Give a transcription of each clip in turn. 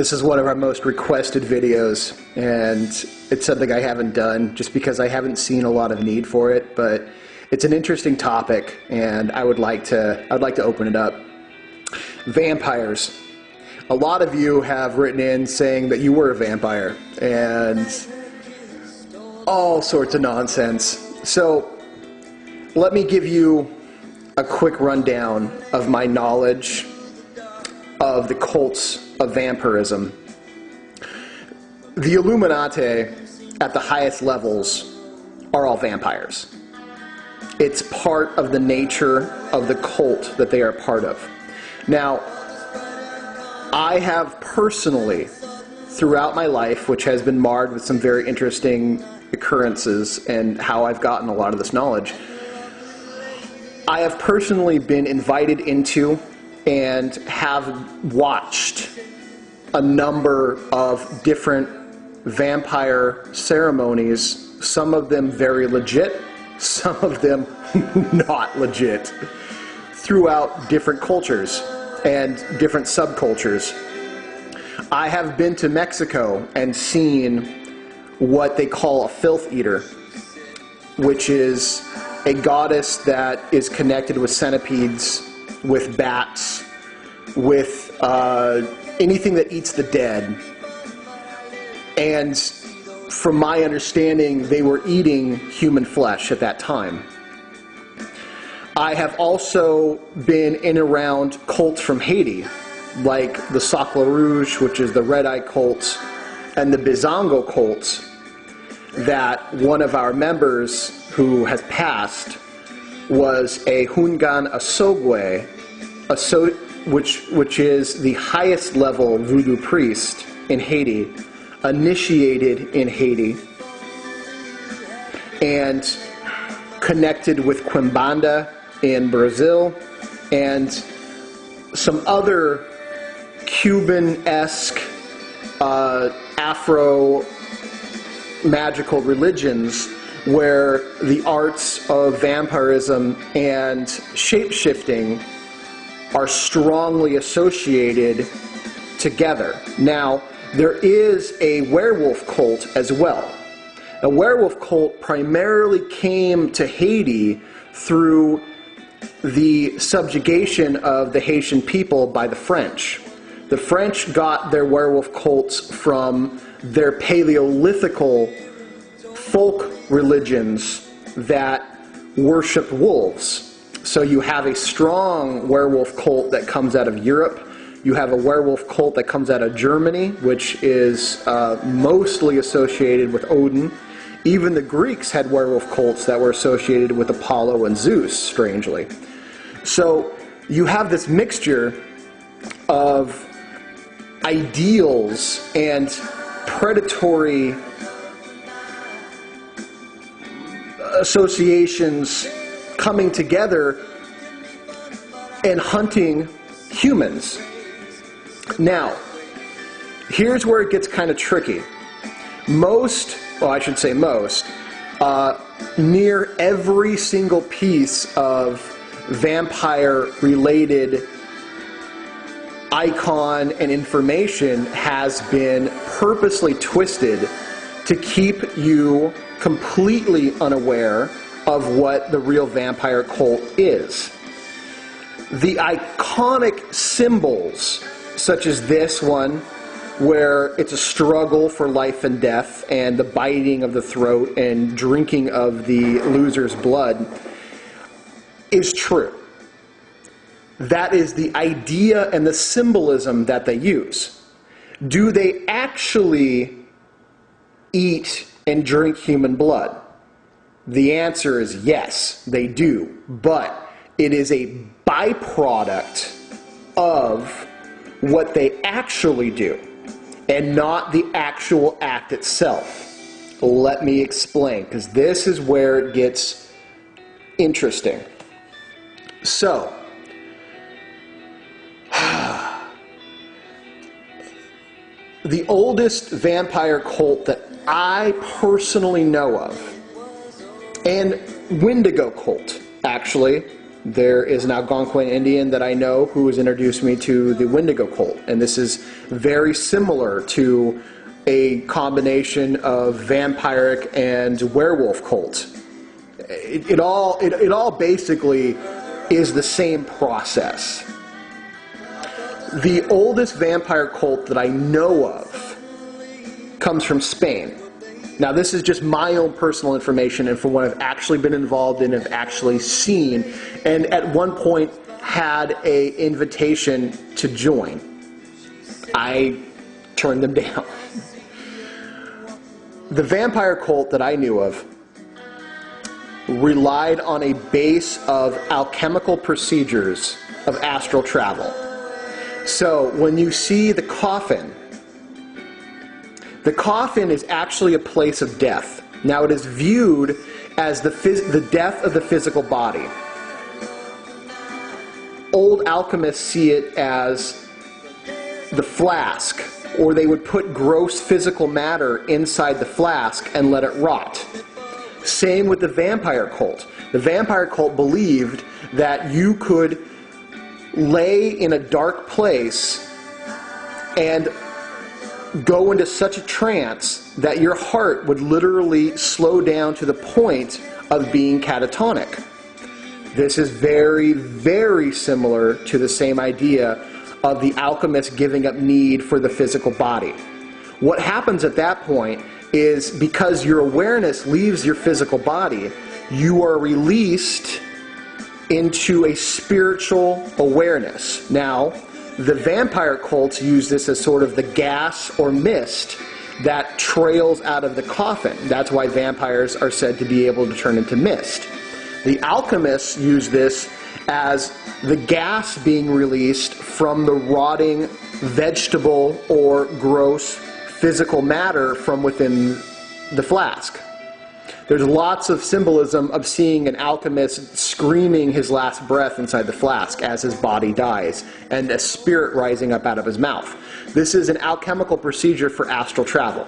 This is one of our most requested videos, and it's something I haven't done just because I haven't seen a lot of need for it, but it's an interesting topic, and I'd like to open it up. Vampires. A lot of you have written in saying that you were a vampire, and all sorts of nonsense. So let me give you a quick rundown of my knowledge of the cults of vampirism. The Illuminati at the highest levels are all vampires. It's part of the nature of the cult that they are part of. Now, I have personally, throughout my life, which has been marred with some very interesting occurrences and how I've gotten a lot of this knowledge, I have personally been invited into and have watched a number of different vampire ceremonies, some of them very legit, some of them not legit, throughout different cultures and different subcultures. I have been to Mexico and seen what they call a filth eater, which is a goddess that is connected with centipedes, with bats, with anything that eats the dead. And from my understanding, they were eating human flesh at that time. I have also been in and around cults from Haiti, like the Sacre Rouge, which is the Red Eye cults, and the Bizango cults, that one of our members who has passed was a Hungan Asogwe, which is the highest level voodoo priest in Haiti, initiated in Haiti, and connected with Quimbanda in Brazil, and some other Cuban-esque Afro magical religions where the arts of vampirism and shape-shifting are strongly associated together. Now, there is a werewolf cult as well. A werewolf cult primarily came to Haiti through the subjugation of the Haitian people by the French. The French got their werewolf cults from their Paleolithical folk religions that worship wolves. So you have a strong werewolf cult that comes out of Europe. You have a werewolf cult that comes out of Germany, which is mostly associated with Odin. Even the Greeks had werewolf cults that were associated with Apollo and Zeus, strangely. So you have this mixture of ideals and predatory associations coming together and hunting humans. Now, here's where it gets kind of tricky. Near every single piece of vampire-related icon and information has been purposely twisted to keep you completely unaware of what the real vampire cult is. The iconic symbols, such as this one, where it's a struggle for life and death and the biting of the throat and drinking of the loser's blood, is true. That is the idea and the symbolism that they use. Do they actually eat and drink human blood? The answer is yes, they do. But it is a byproduct of what they actually do, and not the actual act itself. Let me explain, because this is where it gets interesting. So, the oldest vampire cult that I personally know of, and Wendigo cult, actually, There is an Algonquin Indian that I know who has introduced me to the Wendigo cult, and this is very similar to a combination of vampiric and werewolf cult. It all basically is the same process. The oldest vampire cult that I know of comes from Spain. Now, this is just my own personal information and from what I've actually been involved in, have actually seen, and at one point had an invitation to join. I turned them down. The vampire cult that I knew of relied on a base of alchemical procedures of astral travel. So when you see the coffin is actually a place of death. Now it is viewed as the death of the physical body. Old alchemists see it as the flask, or they would put gross physical matter inside the flask and let it rot. Same with the vampire cult. The vampire cult believed that you could lay in a dark place and go into such a trance that your heart would literally slow down to the point of being catatonic. This is very, very similar to the same idea of the alchemist giving up need for the physical body. What happens at that point is, because your awareness leaves your physical body, you are released into a spiritual awareness. Now, the vampire cults use this as sort of the gas or mist that trails out of the coffin. That's why vampires are said to be able to turn into mist. The alchemists use this as the gas being released from the rotting vegetable or gross physical matter from within the flask. There's lots of symbolism of seeing an alchemist screaming his last breath inside the flask as his body dies, and a spirit rising up out of his mouth. This is an alchemical procedure for astral travel.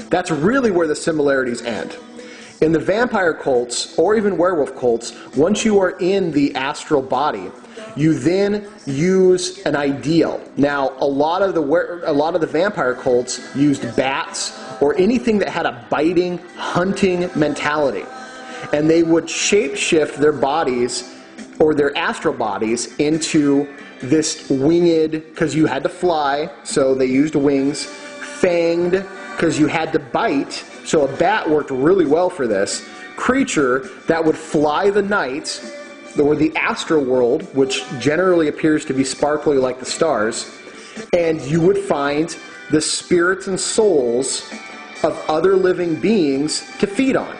That's really where the similarities end. In the vampire cults, or even werewolf cults, once you are in the astral body, you then use an ideal. Now, a lot of the vampire cults used bats or anything that had a biting, hunting mentality. And they would shape-shift their bodies, or their astral bodies, into this winged, because you had to fly, so they used wings, fanged, because you had to bite, so a bat worked really well for this, creature that would fly the night, or the astral world, which generally appears to be sparkly like the stars, and you would find the spirits and souls of other living beings to feed on.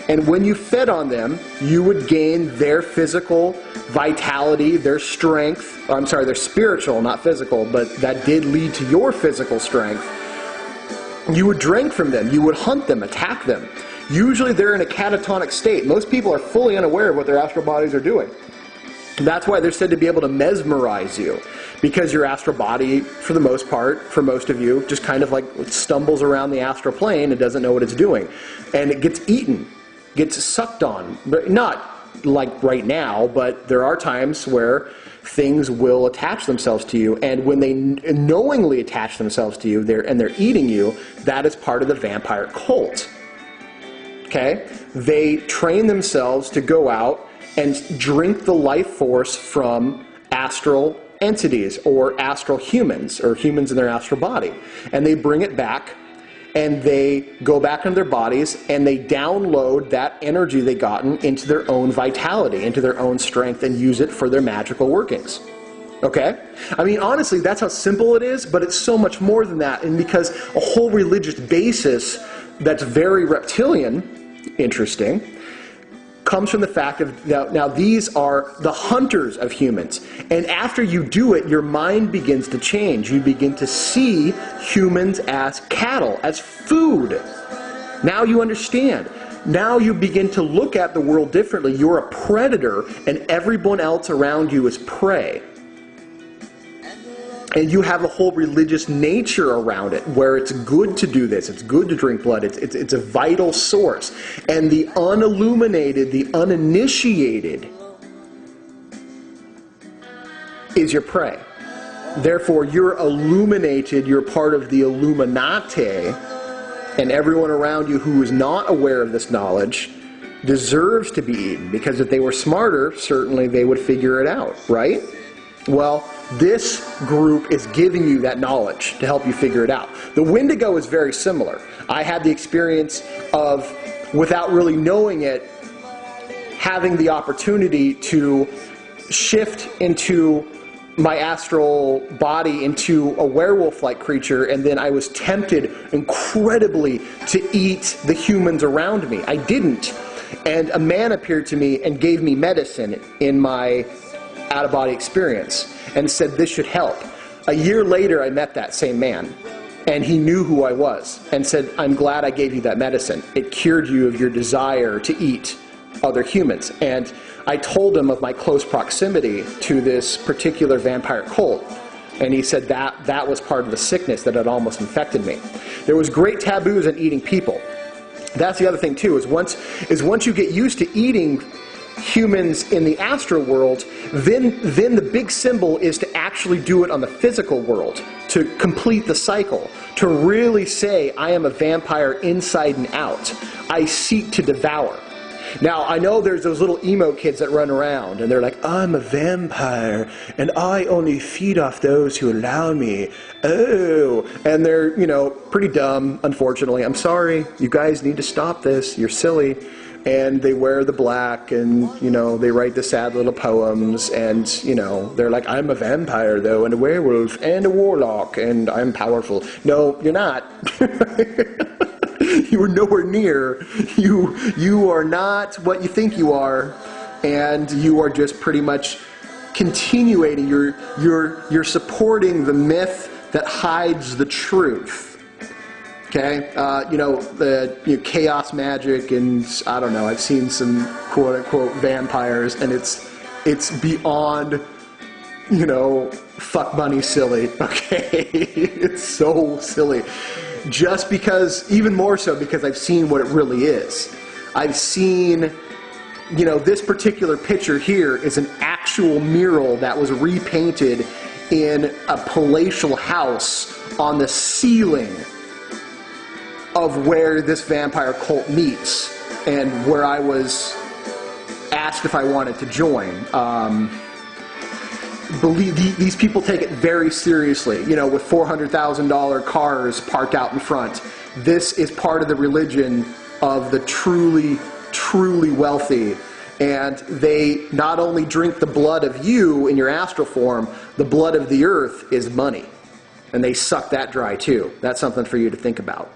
And when you fed on them, you would gain their physical vitality, their strength, their spiritual, not physical, but that did lead to your physical strength. You would drink from them, you would hunt them, attack them. Usually they're in a catatonic state. Most people are fully unaware of what their astral bodies are doing. That's why they're said to be able to mesmerize you, because your astral body, for the most part, for most of you, just kind of like stumbles around the astral plane and doesn't know what it's doing. And it gets eaten, gets sucked on. But not like right now, but there are times where things will attach themselves to you, and when they knowingly attach themselves to you and they're eating you, that is part of the vampire cult. Okay? They train themselves to go out and drink the life force from astral entities, or astral humans, or humans in their astral body. And they bring it back, and they go back into their bodies, and they download that energy they gotten into their own vitality, into their own strength, and use it for their magical workings. Okay? I mean, honestly, that's how simple it is, but it's so much more than that. And because a whole religious basis that's very reptilian, interesting, comes from the fact of, now these are the hunters of humans. And after you do it, your mind begins to change. You begin to see humans as cattle, as food. Now you understand. Now you begin to look at the world differently. You're a predator, and everyone else around you is prey. And you have a whole religious nature around it, where it's good to do this. It's good to drink blood. It's a vital source. And the unilluminated, the uninitiated, is your prey. Therefore, you're illuminated, you're part of the Illuminati, and everyone around you who is not aware of this knowledge deserves to be eaten, because if they were smarter, certainly they would figure it out, right? Well, this group is giving you that knowledge to help you figure it out. The Wendigo is very similar. I had the experience of, without really knowing it, having the opportunity to shift into my astral body into a werewolf-like creature, and then I was tempted incredibly to eat the humans around me. I didn't. And a man appeared to me and gave me medicine in my out-of-body experience and said this should help. A year later, I met that same man, and he knew who I was and said, I'm glad I gave you that medicine. It cured you of your desire to eat other humans. And I told him of my close proximity to this particular vampire cult, and he said that was part of the sickness that had almost infected me. There was great taboos on eating people. That's the other thing too, is once you get used to eating humans in the astral world, then the big symbol is to actually do it on the physical world, to complete the cycle, to really say, I am a vampire inside and out. I seek to devour. Now, I know there's those little emo kids that run around, and they're like, I'm a vampire, and I only feed off those who allow me. Oh, and they're, pretty dumb, unfortunately. I'm sorry, you guys need to stop this. You're silly. And they wear the black, and, they write the sad little poems, and, they're like, I'm a vampire, though, and a werewolf, and a warlock, and I'm powerful. No, you're not. You are nowhere near. You are not what you think you are, and you are just pretty much continuating. You're supporting the myth that hides the truth. Okay, the chaos magic, and I don't know. I've seen some quote unquote vampires, and it's beyond fuck bunny silly. Okay, it's so silly. Just because, even more so because I've seen what it really is. I've seen, this particular picture here is an actual mural that was repainted in a palatial house on the ceiling of where this vampire cult meets, and where I was asked if I wanted to join. Believe these people take it very seriously, with $400,000 cars parked out in front. This is part of the religion of the truly, truly wealthy. And they not only drink the blood of you in your astral form, the blood of the earth is money. And they suck that dry too. That's something for you to think about.